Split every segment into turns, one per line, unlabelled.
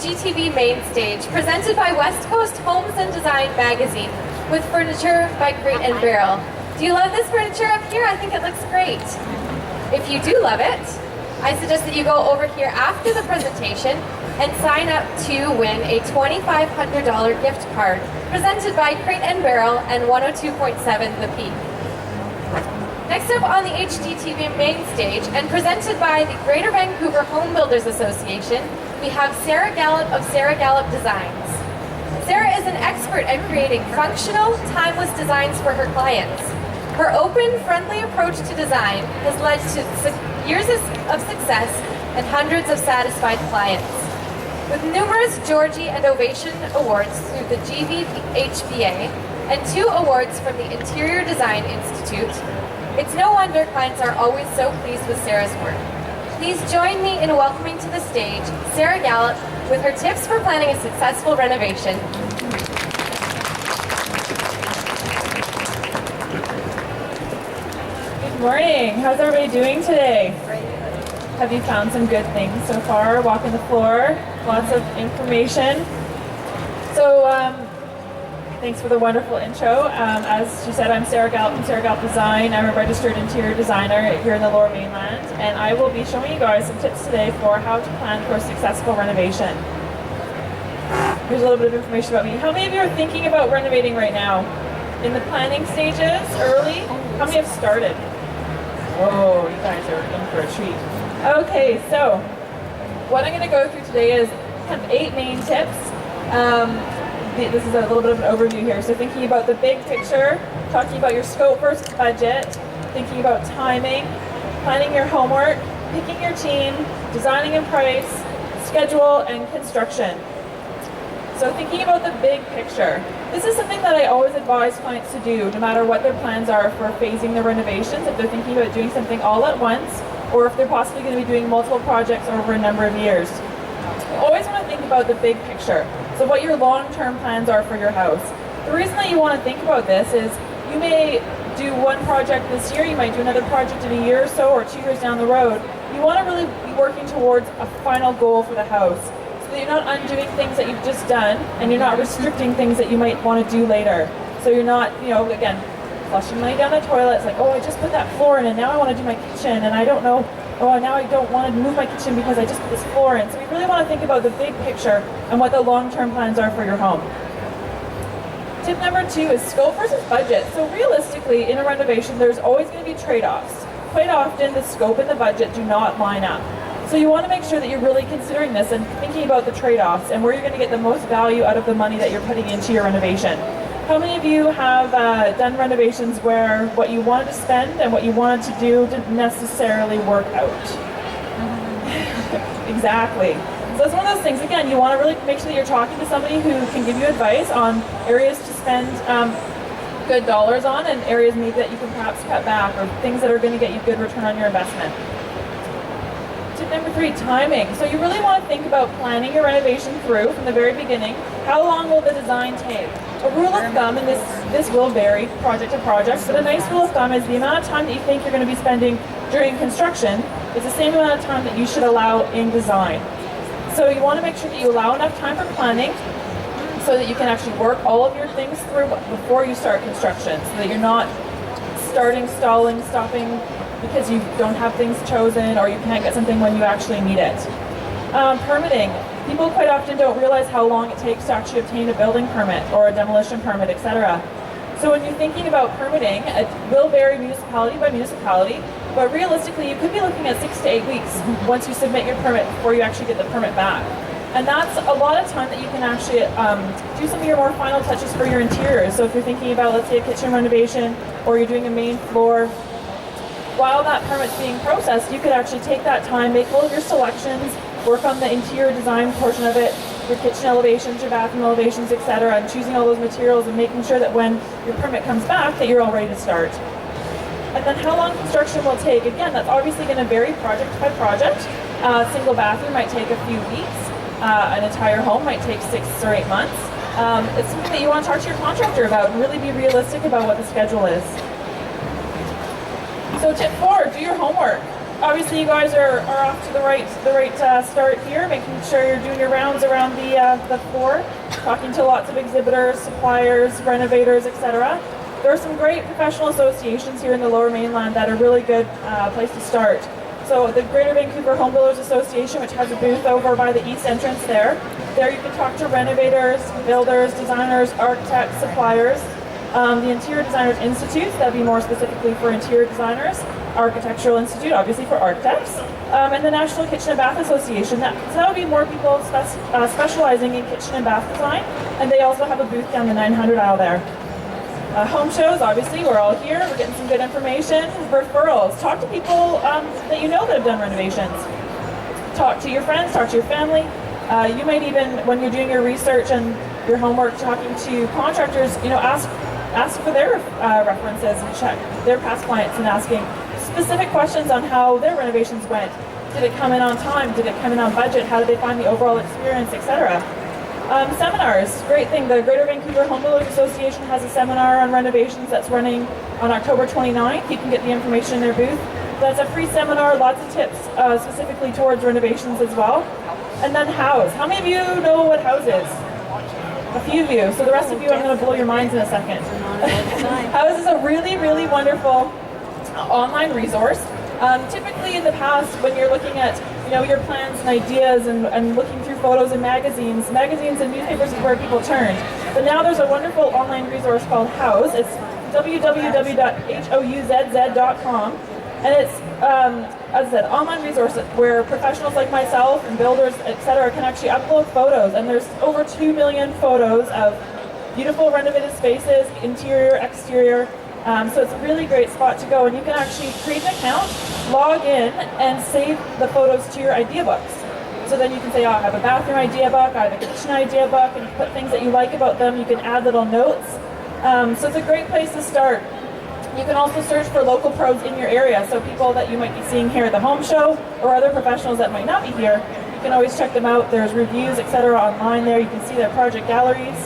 HGTV main stage, presented by West Coast Homes and Design magazine, with furniture by Crate and Barrel. Do you love this furniture up here? I think it looks great. If you do love it, I suggest that you go over here after the presentation and sign up to win a $2,500 gift card, presented by Crate and Barrel and 102.7 The Peak. Next up on the HGTV main stage, and presented by the Greater Vancouver Home Builders Association, we have Sarah Gallop of Sarah Gallop Designs. Sarah is an expert at creating functional, timeless designs for her clients. Her open, friendly approach to design has led to years of success and hundreds of satisfied clients. With numerous Georgie and Ovation awards through the GVHBA and 2 awards from the Interior Design Institute, it's no wonder clients are always so pleased with Sarah's work. Please join me in welcoming to the stage Sarah Gallop with her tips for planning a successful renovation.
Good morning. How's everybody doing today? Have you found some good things so far? Walking the floor, lots of information. So, thanks for the wonderful intro. As she said, I'm Sarah Gallop from Sarah Gallop Design. I'm a registered interior designer here in the Lower Mainland, and I will be showing you guys some tips today for how to plan for a successful renovation. Here's a little bit of information about me. How many of you are thinking about renovating right now? In the planning stages, early? How many have started? Whoa, you guys are in for a treat. Okay, so what I'm going to go through today is kind of 8 main tips. This is a little bit of an overview here. So thinking about the big picture, talking about your scope versus budget, thinking about timing, planning your homework, picking your team, designing and price, schedule, and construction. So thinking about the big picture. This is something that I always advise clients to do, no matter what their plans are for phasing their renovations, if they're thinking about doing something all at once, or if they're possibly going to be doing multiple projects over a number of years. You always want to think about the big picture. So what your long-term plans are for your house. The reason that you want to think about this is you may do one project this year, you might do another project in a year or so, or 2 years down the road. You want to really be working towards a final goal for the house, so that you're not undoing things that you've just done, and you're not restricting things that you might want to do later. So you're not, again, flushing money down the toilet. It's like, oh, I just put that floor in, and now I want to do my kitchen, and I don't know, oh, now I don't want to move my kitchen because I just put this floor in. So we really want to think about the big picture and what the long-term plans are for your home. Tip number 2 is scope versus budget. So realistically, in a renovation, there's always going to be trade-offs. Quite often, the scope and the budget do not line up. So you want to make sure that you're really considering this and thinking about the trade-offs and where you're going to get the most value out of the money that you're putting into your renovation. How many of you have done renovations where what you wanted to spend and what you wanted to do didn't necessarily work out? Exactly. So it's one of those things, again, you want to really make sure that you're talking to somebody who can give you advice on areas to spend good dollars on and areas maybe that you can perhaps cut back, or things that are going to get you good return on your investment. Tip number 3, timing. So you really want to think about planning your renovation through from the very beginning. How long will the design take? A rule of thumb, and this will vary project to project, but a nice rule of thumb is the amount of time that you think you're going to be spending during construction is the same amount of time that you should allow in design. So you want to make sure that you allow enough time for planning so that you can actually work all of your things through before you start construction, so that you're not starting, stalling, stopping because you don't have things chosen or you can't get something when you actually need it. Permitting. People quite often don't realize how long it takes to actually obtain a building permit or a demolition permit, etc. So when you're thinking about permitting, it will vary municipality by municipality, but realistically you could be looking at 6 to 8 weeks once you submit your permit before you actually get the permit back. And that's a lot of time that you can actually do some of your more final touches for your interiors. So if you're thinking about, let's say, a kitchen renovation, or you're doing a main floor, while that permit's being processed, you could actually take that time, make all of your selections, work on the interior design portion of it, your kitchen elevations, your bathroom elevations, etc., and choosing all those materials and making sure that when your permit comes back that you're all ready to start. And then how long construction will take, again, that's obviously going to vary project by project. A single bathroom might take a few weeks. An entire home might take 6 or 8 months. It's something that you want to talk to your contractor about and really be realistic about what the schedule is. So tip 4, do your homework. obviously you guys are off to the right start here, making sure you're doing your rounds around the floor, talking to lots of exhibitors, suppliers, renovators, etc. There are some great professional associations here in the Lower Mainland that are really good place to start. So the Greater Vancouver Home Builders Association, which has a booth over by the east entrance there. There you can talk to renovators, builders, designers, architects, suppliers. The Interior Designers Institute, that'd be more specifically for interior designers. Architectural Institute, obviously for architects. And the National Kitchen and Bath Association. So that would be more people specializing in kitchen and bath design. And they also have a booth down the 900 aisle there. Home shows, obviously, we're all here. We're getting some good information. Referrals. Talk to people that you know that have done renovations. Talk to your friends, talk to your family. You might even, when you're doing your research and your homework, talking to contractors, ask for their references and check their past clients and asking specific questions on how their renovations went. Did it come in on time? Did it come in on budget? How did they find the overall experience, etc. Seminars, great thing. The Greater Vancouver Home Builders Association has a seminar on renovations that's running on October 29th. You can get the information in their booth. That's a free seminar, lots of tips specifically towards renovations as well. And then House. How many of you know what House is? A few of you. So the rest of you, I'm going to blow your minds in a second. House is a really, really wonderful online resource. Typically in the past, when you're looking at your plans and ideas and looking through photos and magazines and newspapers is where people turned. But now there's a wonderful online resource called House. It's www.houzz.com. And it's, as I said, online resource where professionals like myself and builders, etc., can actually upload photos. And there's over 2 million photos of beautiful renovated spaces, interior, exterior. So it's a really great spot to go. And you can actually create an account, log in, and save the photos to your idea books. So then you can say, oh, I have a bathroom idea book, I have a kitchen idea book, and you put things that you like about them. You can add little notes. So it's a great place to start. You can also search for local pros in your area, so people that you might be seeing here at the home show or other professionals that might not be here, you can always check them out. There's reviews, etc. online there. You can see their project galleries,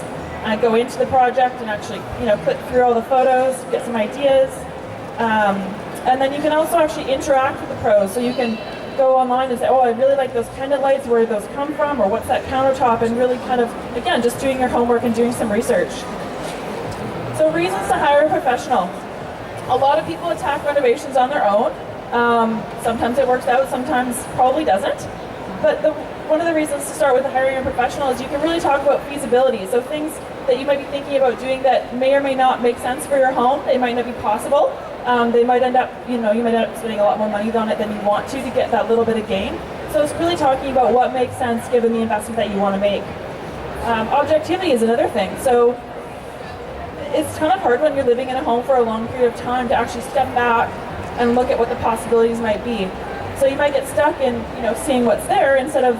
go into the project and actually click through all the photos, get some ideas. And then you can also actually interact with the pros, so you can go online and say, oh, I really like those pendant lights, where those come from, or what's that countertop, and really kind of, again, just doing your homework and doing some research. So reasons to hire a professional. A lot of people attack renovations on their own. Sometimes it works out, sometimes probably doesn't. But one of the reasons to start with hiring a professional is you can really talk about feasibility. So things that you might be thinking about doing that may or may not make sense for your home, they might not be possible. They might end up, you might end up spending a lot more money on it than you want to get that little bit of gain. So it's really talking about what makes sense given the investment that you want to make. Objectivity is another thing. So it's kind of hard when you're living in a home for a long period of time to actually step back and look at what the possibilities might be. So you might get stuck in, seeing what's there instead of,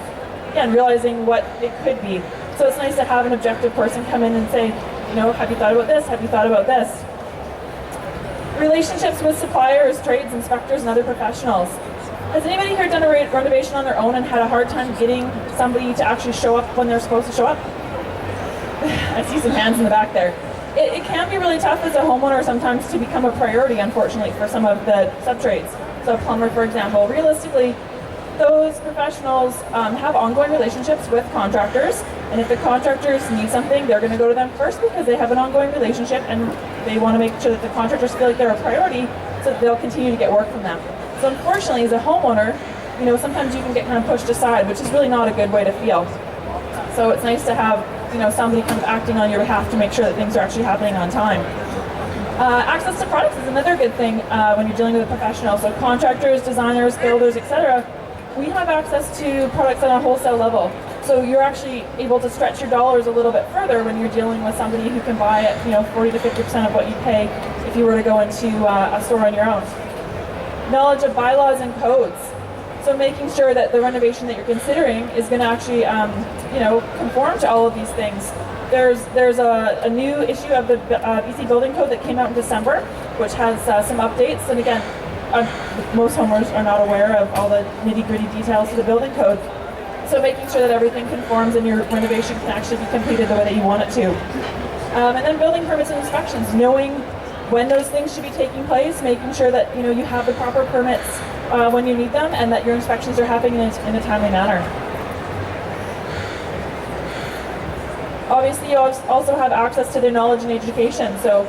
again, realizing what it could be. So it's nice to have an objective person come in and say, have you thought about this? Have you thought about this? Relationships with suppliers, trades, inspectors, and other professionals. Has anybody here done a renovation on their own and had a hard time getting somebody to actually show up when they're supposed to show up? I see some hands in the back there. It can be really tough as a homeowner sometimes to become a priority, unfortunately, for some of the sub-trades. So a plumber, for example, realistically, those professionals have ongoing relationships with contractors, and if the contractors need something, they're going to go to them first because they have an ongoing relationship and they want to make sure that the contractors feel like they're a priority so that they'll continue to get work from them. So unfortunately, as a homeowner, sometimes you can get kind of pushed aside, which is really not a good way to feel. So it's nice to have somebody kind of acting on your behalf to make sure that things are actually happening on time. Access to products is another good thing when you're dealing with a professional. So contractors, designers, builders, etc. We have access to products on a wholesale level. So you're actually able to stretch your dollars a little bit further when you're dealing with somebody who can buy at 40 to 50% of what you pay if you were to go into a store on your own. Knowledge of bylaws and codes. So making sure that the renovation that you're considering is going to actually, conform to all of these things. There's a new issue of the BC Building Code that came out in December, which has some updates. And again, most homeowners are not aware of all the nitty-gritty details of the building code. So making sure that everything conforms and your renovation can actually be completed the way that you want it to. And then building permits and inspections, knowing when those things should be taking place, making sure that you have the proper permits when you need them, and that your inspections are happening in a timely manner. Obviously, you also have access to their knowledge and education. So,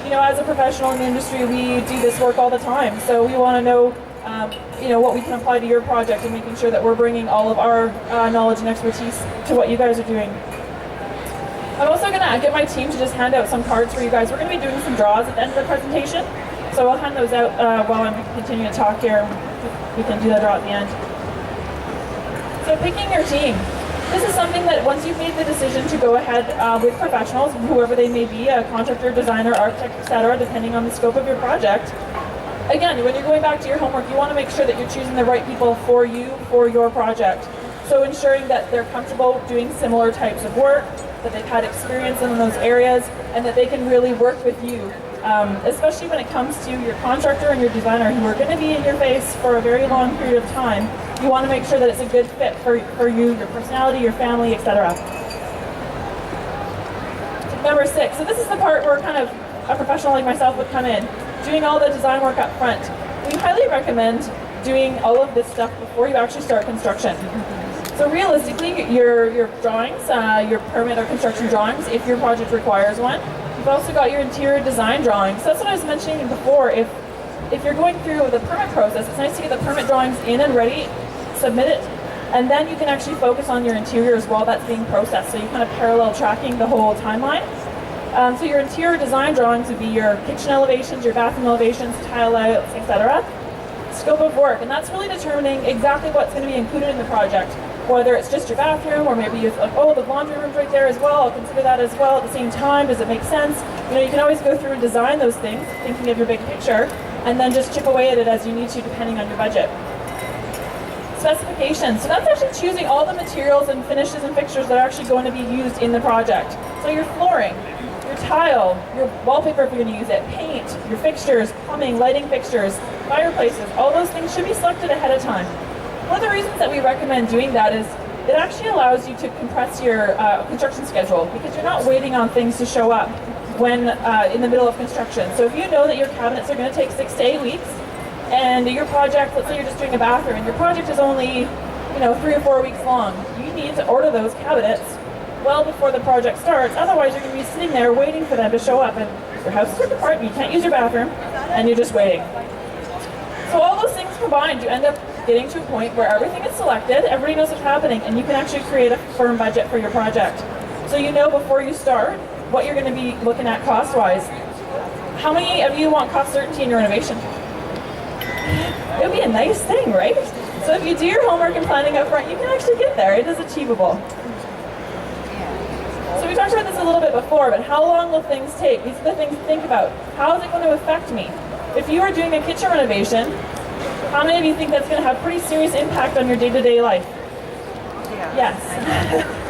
as a professional in the industry, we do this work all the time. So we want to know, what we can apply to your project and making sure that we're bringing all of our knowledge and expertise to what you guys are doing. I'm also going to get my team to just hand out some cards for you guys. We're going to be doing some draws at the end of the presentation. So I'll hand those out while I'm continuing to talk here. We can do the draw at the end. So picking your team. This is something that once you've made the decision to go ahead with professionals, whoever they may be, a contractor, designer, architect, etc., depending on the scope of your project. Again, when you're going back to your homework, you want to make sure that you're choosing the right people for you, for your project. So ensuring that they're comfortable doing similar types of work, that they've had experience in those areas, and that they can really work with you. Especially when it comes to your contractor and your designer who are going to be in your face for a very long period of time. You want to make sure that it's a good fit for you, your personality, your family, etc. Number 6. So this is the part where kind of a professional like myself would come in, doing all the design work up front. We highly recommend doing all of this stuff before you actually start construction. So realistically, your drawings, your permit or construction drawings, if your project requires one. You've also got your interior design drawings. That's what I was mentioning before. If you're going through the permit process, it's nice to get the permit drawings in and ready, submit it, and then you can actually focus on your interiors while that's being processed. So you kind of parallel tracking the whole timeline. So your interior design drawings would be your kitchen elevations, your bathroom elevations, tile layouts, etc. Scope of work, and that's really determining exactly what's going to be included in the project. Whether it's just your bathroom, or maybe it's like, oh, the laundry room's right there as well, I'll consider that as well at the same time. Does it make sense? You can always go through and design those things, thinking of your big picture, and then just chip away at it as you need to, depending on your budget. Specifications. So that's actually choosing all the materials and finishes and fixtures that are actually going to be used in the project. So your flooring, your tile, your wallpaper if you're going to use it, paint, your fixtures, plumbing, lighting fixtures, fireplaces, all those things should be selected ahead of time. One of the reasons that we recommend doing that is it actually allows you to compress your construction schedule, because you're not waiting on things to show up when in the middle of construction. So if you know that your cabinets are going to take 6 to 8 weeks, and your project, let's say you're just doing a bathroom, and your project is only 3 or 4 weeks long, you need to order those cabinets well before the project starts. Otherwise, you're going to be sitting there waiting for them to show up, and your house is ripped apart, and you can't use your bathroom, and you're just waiting. So all those things combined, you end up getting to a point where everything is selected, everybody knows what's happening, and you can actually create a firm budget for your project. So you know before you start what you're going to be looking at cost-wise. How many of you want cost certainty in your renovation? It would be a nice thing, right? So if you do your homework and planning up front, you can actually get there. It is achievable. So we talked about this a little bit before, but how long will things take? These are the things to think about. How is it going to affect me? If you are doing a kitchen renovation, how many of you think that's going to have pretty serious impact on your day-to-day life? Yes.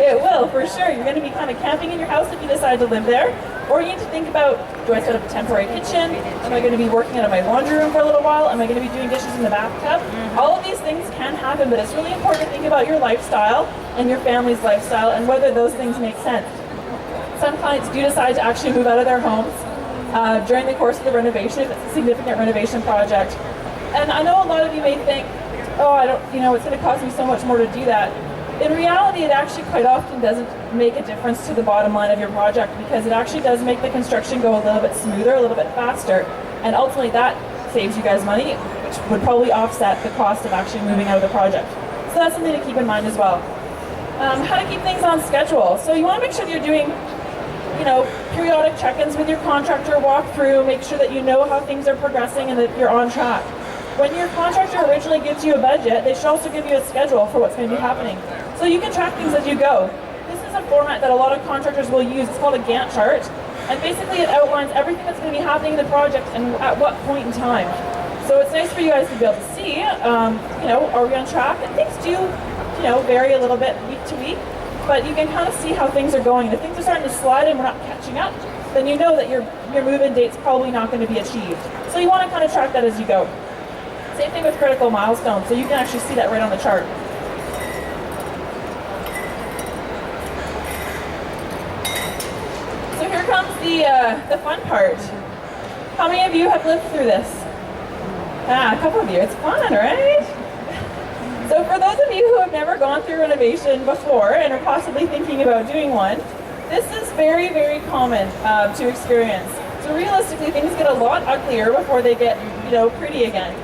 It will, for sure. You're going to be kind of camping in your house if you decide to live there. Or you need to think about, do I set up a temporary kitchen? Am I going to be working out of my laundry room for a little while? Am I going to be doing dishes in the bathtub? All of these things can happen, but it's really important to think about your lifestyle and your family's lifestyle and whether those things make sense. Some clients do decide to actually move out of their homes during the course of the renovation if it's a significant renovation project. And I know a lot of you may think, oh, it's going to cost me so much more to do that. In reality, it actually quite often doesn't make a difference to the bottom line of your project, because it actually does make the construction go a little bit smoother, a little bit faster, and ultimately that saves you guys money, which would probably offset the cost of actually moving out of the project. So that's something to keep in mind as well. How to keep things on schedule. So you want to make sure that you're doing periodic check-ins with your contractor, walk through, make sure that you know how things are progressing and that you're on track. When your contractor originally gives you a budget, they should also give you a schedule for what's going to be happening. So you can track things as you go. This is a format that a lot of contractors will use. It's called a Gantt chart. And basically it outlines everything that's going to be happening in the project and at what point in time. So it's nice for you guys to be able to see, are we on track? And things do, vary a little bit week to week, but you can kind of see how things are going. And if things are starting to slide and we're not catching up, then you know that your move-in date's probably not going to be achieved. So you want to kind of track that as you go. Same thing with critical milestones, so you can actually see that right on the chart. So here comes the fun part. How many of you have lived through this? A couple of you. It's fun, right? So for those of you who have never gone through renovation before and are possibly thinking about doing one, this is very, very common to experience. So realistically, things get a lot uglier before they get, pretty again.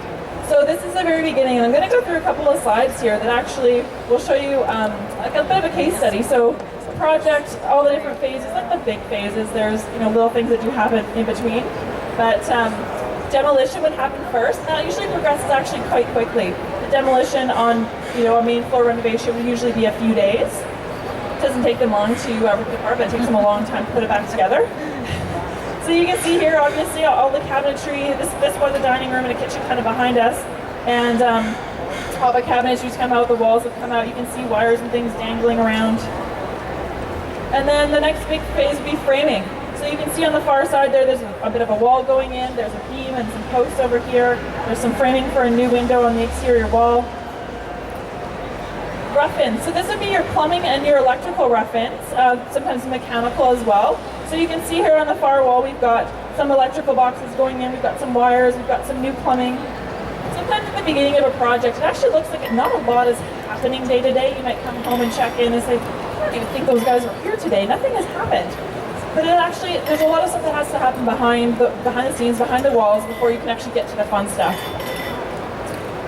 So this is the very beginning, and I'm going to go through a couple of slides here that actually will show you like a bit of a case study. So the project, all the different phases, not the big phases, there's little things that do happen in between, but demolition would happen first. And that usually progresses actually quite quickly. The demolition on a main floor renovation would usually be a few days. It doesn't take them long to rip it apart, but it takes them a long time to put it back together. So you can see here, obviously, all the cabinetry. This was the dining room and a kitchen kind of behind us. And all the cabinetry's come out, the walls have come out. You can see wires and things dangling around. And then the next big phase would be framing. So you can see on the far side there's a bit of a wall going in. There's a beam and some posts over here. There's some framing for a new window on the exterior wall. Rough-ins. So this would be your plumbing and your electrical rough-ins, sometimes mechanical as well. So you can see here on the far wall we've got some electrical boxes going in, we've got some wires, we've got some new plumbing. Sometimes at the beginning of a project it actually looks like not a lot is happening day to day. You might come home and check in and say, I don't even think those guys were here today, nothing has happened. But there's a lot of stuff that has to happen behind the scenes, behind the walls, before you can actually get to the fun stuff.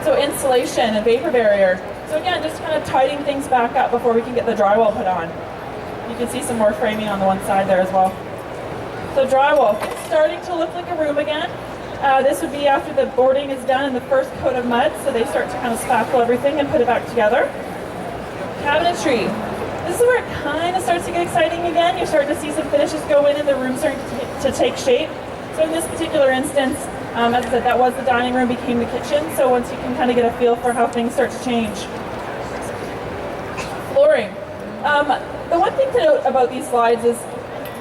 So insulation and vapor barrier. So again, just kind of tidying things back up before we can get the drywall put on. You can see some more framing on the one side there as well. So drywall, it's starting to look like a room again. This would be after the boarding is done and the first coat of mud, so they start to kind of spackle everything and put it back together. Cabinetry. This is where it kind of starts to get exciting again. You're starting to see some finishes go in and the room's starting to take shape. So in this particular instance, as I said, that was the dining room, became the kitchen. So once you can kind of get a feel for how things start to change. Flooring. The one thing to note about these slides is,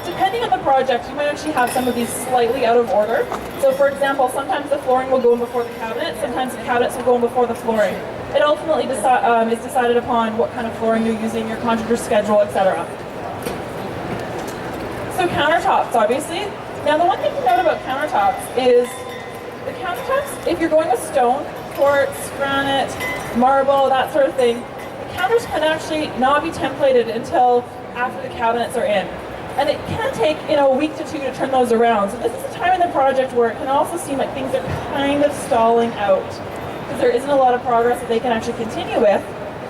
depending on the project, you might actually have some of these slightly out of order. So for example, sometimes the flooring will go in before the cabinet, sometimes the cabinets will go in before the flooring. It ultimately is decided upon what kind of flooring you're using, your contractor's schedule, etc. So countertops, obviously. Now the one thing to note about countertops is the countertops, if you're going with stone, quartz, granite, marble, that sort of thing, the counters can actually not be templated until after the cabinets are in. And it can take a week to two to turn those around. So this is a time in the project where it can also seem like things are kind of stalling out, because there isn't a lot of progress that they can actually continue with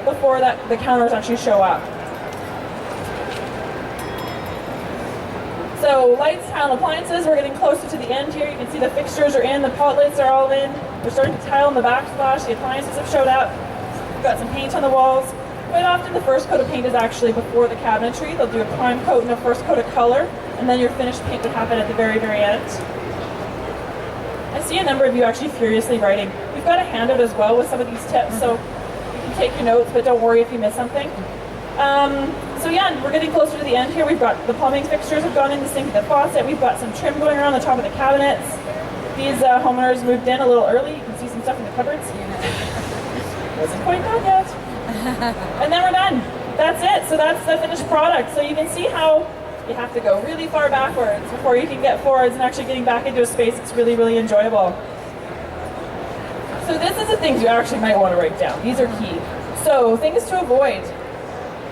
before the counters actually show up. So lights, tile, and appliances, we're getting closer to the end here. You can see the fixtures are in, the pot lights are all in. We're starting to tile in the backsplash, the appliances have showed up. We've got some paint on the walls. Quite often the first coat of paint is actually before the cabinetry. They'll do a prime coat and a first coat of color, and then your finished paint would happen at the very, very end. I see a number of you actually furiously writing. We've got a handout as well with some of these tips, so you can take your notes, but don't worry if you miss something. So yeah, we're getting closer to the end here. We've got the plumbing fixtures have gone in, the sink and the faucet. We've got some trim going around the top of the cabinets. These homeowners moved in a little early. You can see some stuff in the cupboards. Wasn't quite done yet. And then we're done. That's it. So that's the finished product. So you can see how you have to go really far backwards before you can get forwards and actually getting back into a space that's really, really enjoyable. So this is the things you actually might want to write down. These are key. So things to avoid.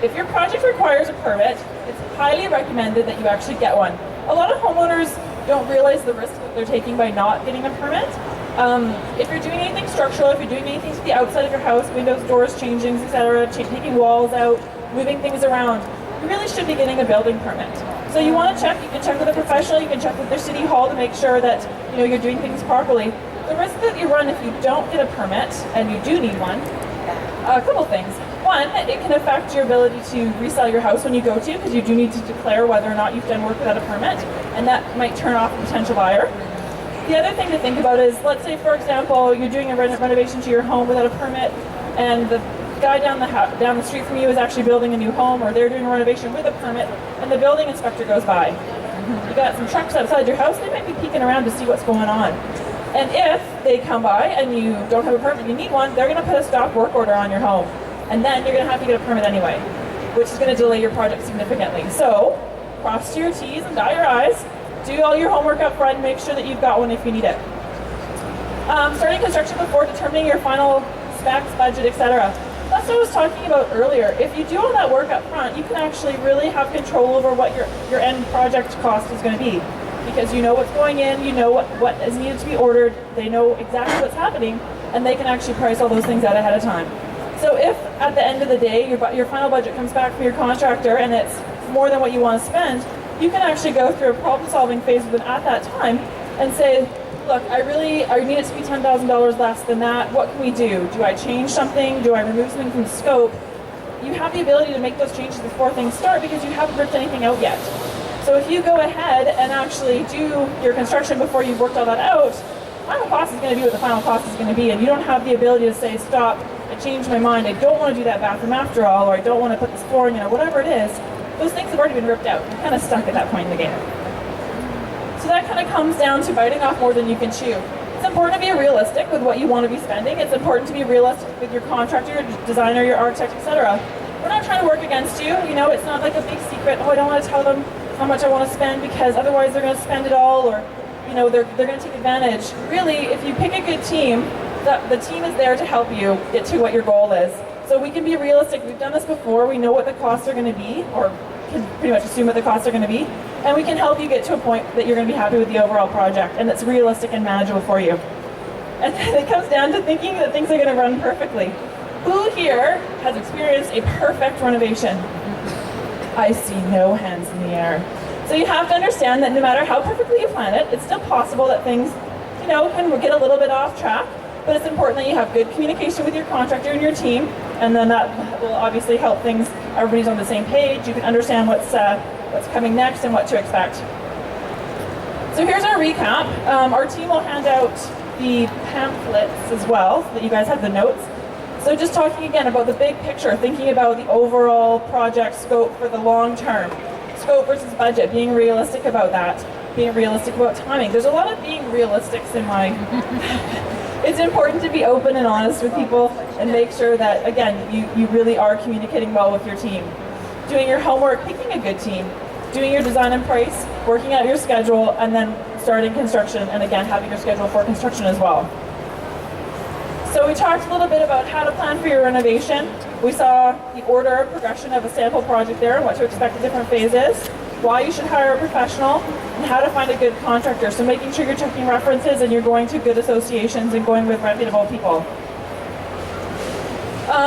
If your project requires a permit, it's highly recommended that you actually get one. A lot of homeowners don't realize the risk that they're taking by not getting a permit. If you're doing anything structural, if you're doing anything to the outside of your house, windows, doors, changings, etc., taking walls out, moving things around, you really should be getting a building permit. So you want to check, you can check with a professional, you can check with their city hall to make sure that you're doing things properly. The risk that you run if you don't get a permit, and you do need one, a couple things. One, it can affect your ability to resell your house when you go to, because you do need to declare whether or not you've done work without a permit, and that might turn off a potential buyer. The other thing to think about is, let's say for example, you're doing a renovation to your home without a permit, and the guy down the street from you is actually building a new home, or they're doing a renovation with a permit, and the building inspector goes by. You got some trucks outside your house, they might be peeking around to see what's going on. And if they come by and you don't have a permit, you need one, they're going to put a stop work order on your home. And then you're going to have to get a permit anyway, which is going to delay your project significantly. So, cross your T's and dot your I's. Do all your homework up front and make sure that you've got one if you need it. Starting construction before determining your final specs, budget, etc. That's what I was talking about earlier. If you do all that work up front, you can actually really have control over what your end project cost is going to be. Because you know what's going in, you know what is needed to be ordered, they know exactly what's happening, and they can actually price all those things out ahead of time. So if at the end of the day your final budget comes back from your contractor and it's more than what you want to spend, you can actually go through a problem-solving phase with them at that time and say, look, I need it to be $10,000 less than that. What can we do? Do I change something? Do I remove something from the scope? You have the ability to make those changes before things start because you haven't ripped anything out yet. So if you go ahead and actually do your construction before you've worked all that out, the final cost is going to be what the final cost is going to be, and you don't have the ability to say, stop, I changed my mind, I don't want to do that bathroom after all, or I don't want to put this flooring in, or whatever it is. Those things have already been ripped out. You're kind of stuck at that point in the game. So that kind of comes down to biting off more than you can chew. It's important to be realistic with what you want to be spending. It's important to be realistic with your contractor, your designer, your architect, etc. We're not trying to work against you. You know, it's not like a big secret. Oh, I don't want to tell them how much I want to spend because otherwise they're going to spend it all, or you know, they're going to take advantage. Really, if you pick a good team, the team is there to help you get to what your goal is. So we can be realistic. We've done this before. We know what the costs are going to be, or can pretty much assume what the costs are going to be, and we can help you get to a point that you're going to be happy with the overall project and that's realistic and manageable for you. And then it comes down to thinking that things are going to run perfectly. Who here has experienced a perfect renovation? I see no hands in the air. So you have to understand that no matter how perfectly you plan it, it's still possible that things, you know, can get a little bit off track. But it's important that you have good communication with your contractor and your team, and then that will obviously help things. Everybody's on the same page. You can understand what's coming next and what to expect. So here's our recap. Our team will hand out the pamphlets as well, so that you guys have the notes. So just talking again about the big picture, thinking about the overall project scope for the long term. Scope versus budget, being realistic about that, being realistic about timing. There's a lot of being realistics in my... It's important to be open and honest with people and make sure that, again, you really are communicating well with your team. Doing your homework, picking a good team, doing your design and price, working out your schedule, and then starting construction, and again, having your schedule for construction as well. So we talked a little bit about how to plan for your renovation. We saw the order progression of a sample project there and what to expect at different phases, why you should hire a professional, and how to find a good contractor. So making sure you're checking references and you're going to good associations and going with reputable people.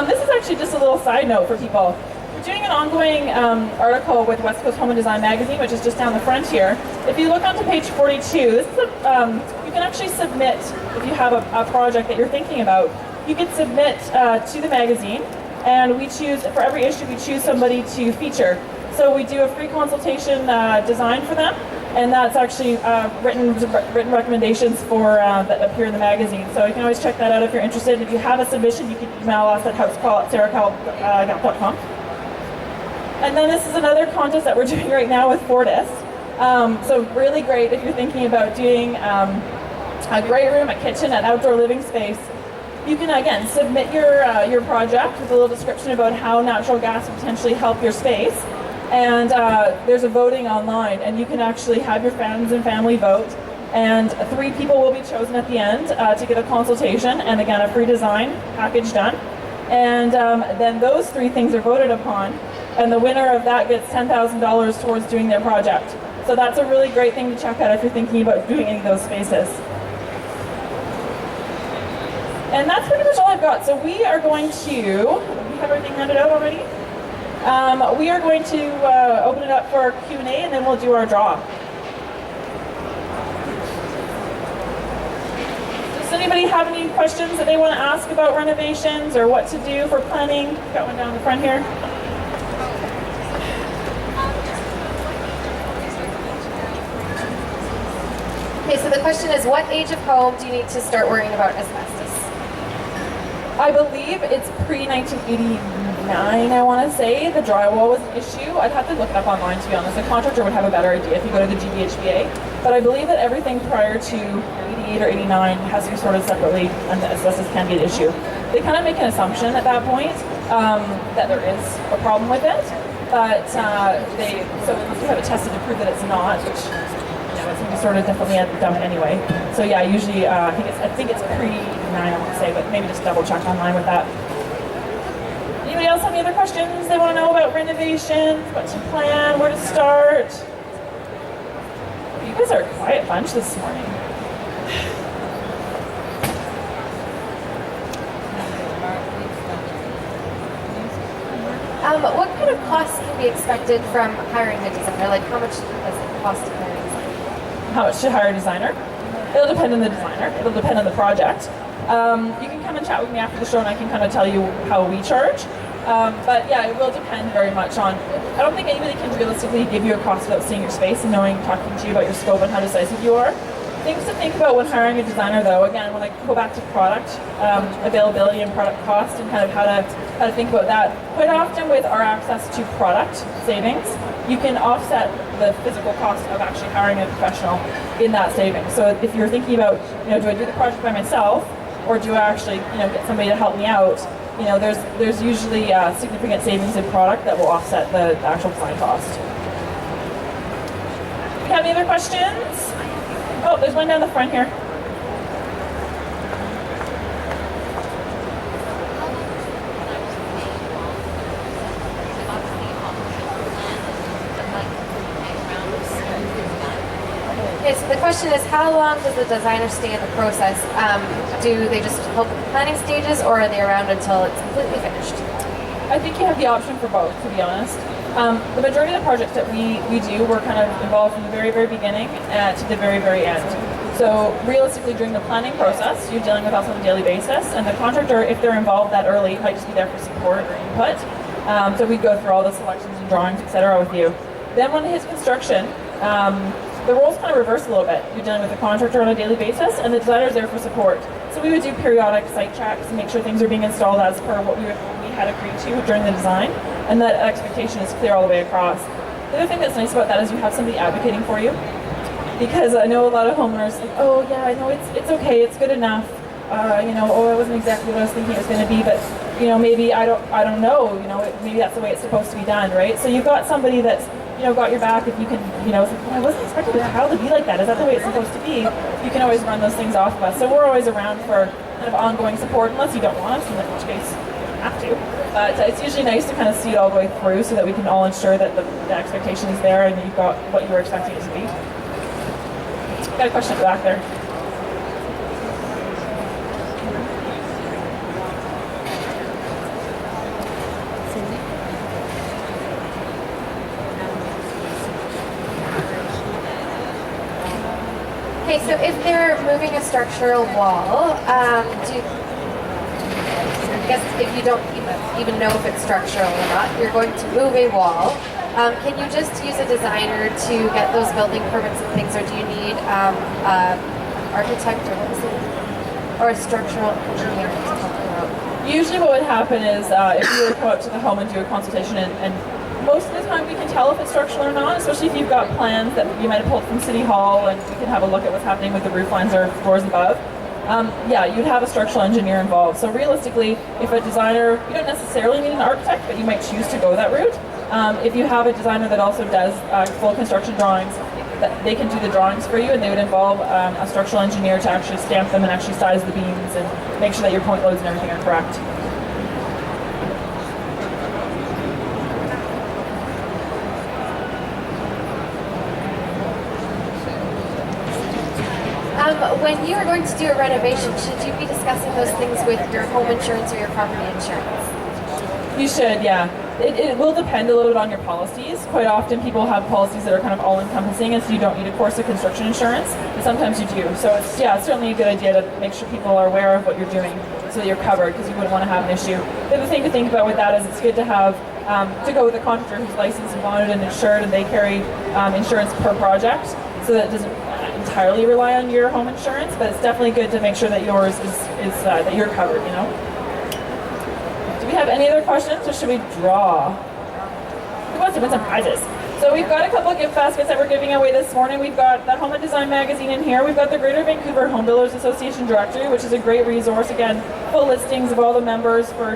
This is actually just a little side note for people. We're doing an ongoing article with West Coast Home and Design magazine, which is just down the front here. If you look onto page 42, this is you can actually submit, if you have a project that you're thinking about, you can submit to the magazine, and we choose, for every issue, we choose somebody to feature. So we do a free consultation design for them, and that's actually written recommendations for that appear in the magazine. So you can always check that out if you're interested. If you have a submission, you can email us at housecall@sarahcal.com. And then this is another contest that we're doing right now with Fortis. So really great if you're thinking about doing a great room, a kitchen, an outdoor living space. You can, again, submit your project with a little description about how natural gas will potentially help your space. And there's a voting online, and you can actually have your friends and family vote. And 3 people will be chosen at the end to get a consultation, and again, a free design package done. And then those 3 things are voted upon, and the winner of that gets $10,000 towards doing their project. So that's a really great thing to check out if you're thinking about doing any of those spaces. And that's pretty much all I've got. So we are going to, we have everything handed out already? We are going to open it up for Q&A, and then we'll do our draw. Does anybody have any questions that they want to ask about renovations or what to do for planning? Got one down the front here.
Okay, so the question is, what age of home do you need to start worrying about asbestos?
I believe it's pre-1989, I want to say. The drywall was an issue. I'd have to look it up online, to be honest. The contractor would have a better idea if you go to the GBHBA. But I believe that everything prior to 88 or 89 has to be sorted separately, and the asbestos can be an issue. They kind of make an assumption at that point that there is a problem with it. But so unless you have it tested to prove that it's not, which it's going to be sorted definitely at the dump anyway. So yeah, usually I think it's pre-9, I want to say, but maybe just double check online with that. Anybody else have any other questions they want to know about renovations, what to plan, where to start? You guys are a quiet bunch this morning.
What kind of costs can be expected from hiring a designer? Like how much does it cost to hire a designer?
How much to hire a designer? It'll depend on the designer. It'll depend on the project. You can come and chat with me after the show and I can kind of tell you how we charge. But yeah, it will depend very much on, I don't think anybody can realistically give you a cost without seeing your space and talking to you about your scope and how decisive you are. Things to think about when hiring a designer though, again, when I go back to product availability and product cost and kind of how to think about that. Quite often with our access to product savings, you can offset the physical cost of actually hiring a professional in that savings. So if you're thinking about, do I do the project by myself or do I actually, get somebody to help me out? There's usually significant savings in product that will offset the actual design cost. Do you have any other questions? Oh, there's one down the front here.
Okay, so the question is, how long does the designer stay in the process? Do they just help with the planning stages, or are they around until it's completely finished?
I think you have the option for both, to be honest. The majority of the projects that we do, we're kind of involved from the very, very beginning to the very, very end. So realistically, during the planning process, you're dealing with us on a daily basis, and the contractor, if they're involved that early, might just be there for support or input. So we go through all the selections and drawings, etc., with you. Then when it hits construction, the roles kind of reverse a little bit. You're dealing with the contractor on a daily basis, and the designer's there for support. So we would do periodic site checks and make sure things are being installed as per what we had agreed to during the design, and that expectation is clear all the way across. The other thing that's nice about that is you have somebody advocating for you, because I know a lot of homeowners like, oh yeah, I know it's okay, it's good enough. Oh, it wasn't exactly what I was thinking it was going to be, but maybe I don't know. Maybe that's the way it's supposed to be done, right? So you've got somebody that's got your back. If you can, say, well, I wasn't expecting the tile to be like that. Is that the way it's supposed to be? You can always run those things off of us. So we're always around for kind of ongoing support, unless you don't want us, in which case you have to. But it's usually nice to kind of see it all the way through, so that we can all ensure that the expectation is there and you've got what you were expecting it to be. Got a question at the back there.
Okay, so if they're moving a structural wall, I guess if you don't even know if it's structural or not, you're going to move a wall. Can you just use a designer to get those building permits and things, or do you need architect or a structural engineer to help you out?
Usually what would happen is if you were to come up to the home and do a consultation, and most of the time we can tell if it's structural or not, especially if you've got plans that you might have pulled from City Hall, and we can have a look at what's happening with the roof lines or floors above. Yeah, you'd have a structural engineer involved. So realistically, if a designer, you don't necessarily need an architect, but you might choose to go that route. If you have a designer that also does full construction drawings, they can do the drawings for you, and they would involve a structural engineer to actually stamp them and actually size the beams and make sure that your point loads and everything are correct.
When you are going to do a renovation, should you be discussing those things with your home insurance or your property insurance?
You should, yeah. It will depend a little bit on your policies. Quite often people have policies that are kind of all-encompassing, and so you don't need a course of construction insurance, but sometimes you do. So it's certainly a good idea to make sure people are aware of what you're doing so that you're covered, because you wouldn't want to have an issue. The other thing to think about with that is it's good to have to go with a contractor who's licensed and bonded and insured, and they carry insurance per project, so that it doesn't entirely rely on your home insurance, but it's definitely good to make sure that yours is that you're covered, Do we have any other questions, or should we draw? Who wants to win some prizes? So we've got a couple of gift baskets that we're giving away this morning. We've got the Home and Design magazine in here. We've got the Greater Vancouver Home Builders Association directory, which is a great resource. Again, full listings of all the members for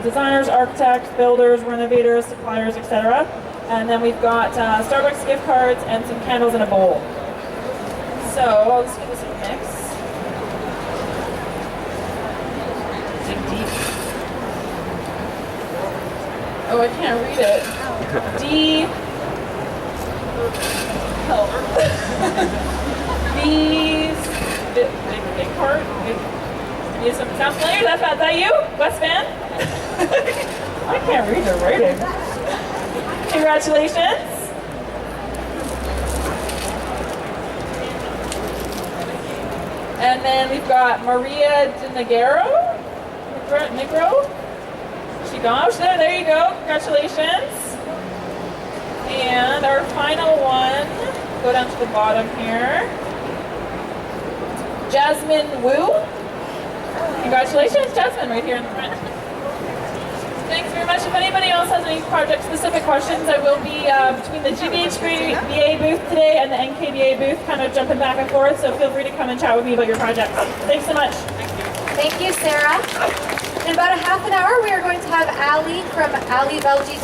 designers, architects, builders, renovators, suppliers, etc. And then we've got Starbucks gift cards and some candles in a bowl. So I'll just give this a mix. Dig deep. Oh, I can't read it. D. Help. These. Big part. Use some sound familiar. That's that you, West Van? I can't read the writing. Congratulations. And then we've got Maria Negro. She gone? Oh, there you go. Congratulations. And our final one, go down to the bottom here. Jasmine Wu. Congratulations, Jasmine, right here in the front. Thanks very much. If anybody else has any project-specific questions, I will be between the GBHBA booth today and the NKBA booth, kind of jumping back and forth, so feel free to come and chat with me about your project. Thanks so much.
Thank you, Sarah. In about a half an hour, we are going to have Ali from Ali Belgi